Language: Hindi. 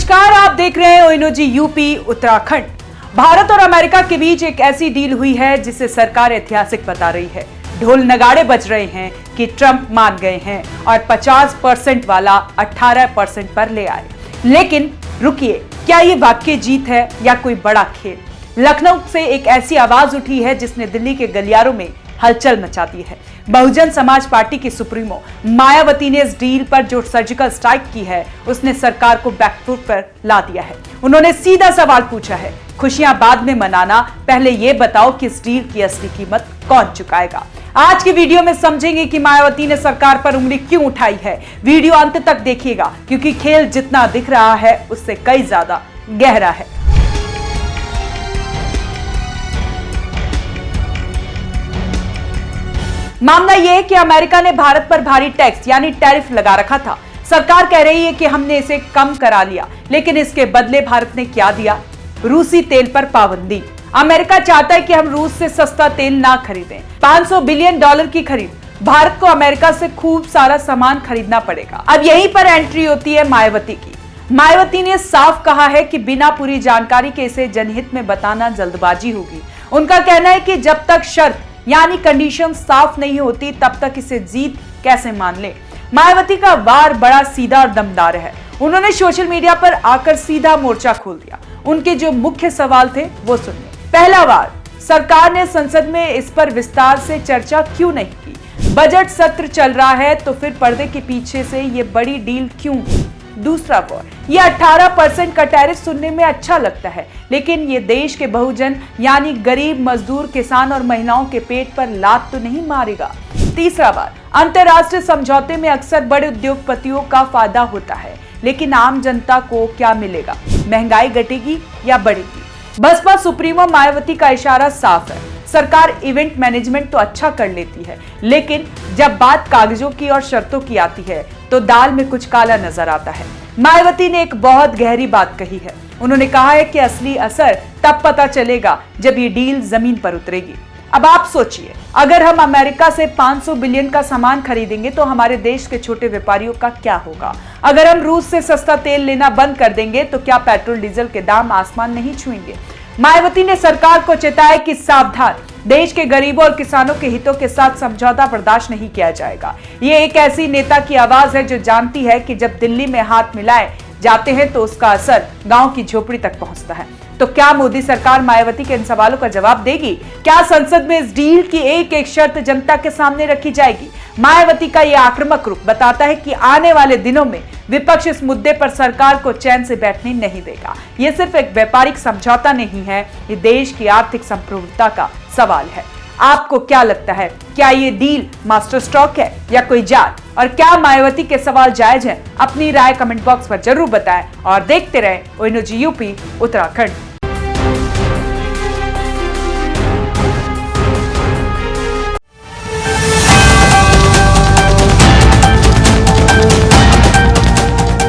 नमस्कार, आप देख रहे हैं ओएनओजी यूपी उत्तराखंड। भारत और अमेरिका के बीच एक ऐसी डील हुई है जिसे सरकार ऐतिहासिक बता रही है। ढोल नगाड़े बज रहे हैं कि ट्रंप मान गए हैं और 50% वाला 18% पर ले आए। लेकिन रुकिए, क्या ये वाकई जीत है या कोई बड़ा खेल? लखनऊ से एक ऐसी आवाज उठी है जिसने दिल्ली के गलियारों में हलचल मचा दी है। बहुजन समाज पार्टी की सुप्रीमो मायावती ने इस डील पर जो सर्जिकल स्ट्राइक की है, उसने सरकार को बैकफुट पर ला दिया है। उन्होंने सीधा सवाल पूछा है, खुशियां बाद में मनाना, पहले ये बताओ कि इस डील की असली कीमत कौन चुकाएगा। आज की वीडियो में समझेंगे कि मायावती ने सरकार पर उंगली क्यों उठाई है। वीडियो अंत तक देखिएगा, क्योंकि खेल जितना दिख रहा है उससे कई ज्यादा गहरा है। मामला यह है कि अमेरिका ने भारत पर भारी टैक्स यानी टैरिफ लगा रखा था। सरकार कह रही है कि हमने इसे कम करा लिया, लेकिन इसके बदले भारत ने क्या दिया? रूसी तेल पर पाबंदी। अमेरिका चाहता है कि हम रूस से सस्ता तेल ना खरीदें। $500 बिलियन की खरीद। भारत को अमेरिका से खूब सारा सामान खरीदना पड़ेगा। अब यहीं पर एंट्री होती है मायावती की। मायावती ने साफ कहा है कि बिना पूरी जानकारी के इसे जनहित में बताना जल्दबाजी होगी। उनका कहना है कि जब तक शर्त यानी कंडीशन साफ नहीं होती तब तक इसे जीत कैसे मान ले। मायावती का वार बड़ा सीधा और दमदार है। उन्होंने सोशल मीडिया पर आकर सीधा मोर्चा खोल दिया। उनके जो मुख्य सवाल थे वो सुनिए। पहला वार, सरकार ने संसद में इस पर विस्तार से चर्चा क्यों नहीं की? बजट सत्र चल रहा है तो फिर पर्दे के पीछे से ये बड़ी डील क्यों? दूसरा वार, ये 18% का टैरिफ सुनने में अच्छा लगता है, लेकिन ये देश के बहुजन यानी गरीब, मजदूर, किसान और महिलाओं के पेट पर लात तो नहीं मारेगा। तीसरा वार, अंतर्राष्ट्रीय समझौते में अक्सर बड़े उद्योगपतियों का फायदा होता है, लेकिन आम जनता को क्या मिलेगा? महंगाई घटेगी या बढ़ेगी? बसपा सुप्रीमो मायावती का इशारा साफ है। सरकार इवेंट मैनेजमेंट तो अच्छा कर लेती है, लेकिन जब बात कागजों की और शर्तों की आती है तो दाल में कुछ काला नजर आता है। मायावती ने एक बहुत गहरी बात कही है। उन्होंने कहा है कि असली असर तब पता चलेगा जब ये डील जमीन पर उतरेगी। अब आप सोचिए, अगर हम अमेरिका से 500 बिलियन का सामान खरीदेंगे तो हमारे देश के छोटे व्यापारियों का क्या होगा? अगर हम रूस से सस्ता तेल लेना बंद कर देंगे तो क्या पेट्रोल डीजल के दाम आसमान नहीं छुएंगे? मायावती ने सरकार को चेताया कि सावधान, देश के गरीबों और किसानों के हितों के साथ समझौता बर्दाश्त नहीं किया जाएगा। ये एक ऐसी नेता की आवाज है जो जानती है कि जब दिल्ली में हाथ मिलाए जाते हैं तो उसका असर गांव की झोपड़ी तक पहुंचता है। तो क्या मोदी सरकार मायावती के इन सवालों का जवाब देगी? क्या संसद में इस डील की एक एक शर्त जनता के सामने रखी जाएगी? मायावती का यह आक्रामक रूप बताता है कि आने वाले दिनों में विपक्ष इस मुद्दे पर सरकार को चैन से बैठने नहीं देगा। यह सिर्फ एक व्यापारिक समझौता नहीं है, ये देश की आर्थिक संप्रभुता का सवाल है। आपको क्या लगता है, क्या ये डील मास्टर स्ट्रोक है या कोई जाल? और क्या मायावती के सवाल जायज हैं? अपनी राय कमेंट बॉक्स पर जरूर बताएं और देखते रहें ओएनओजी यूपी उत्तराखंड।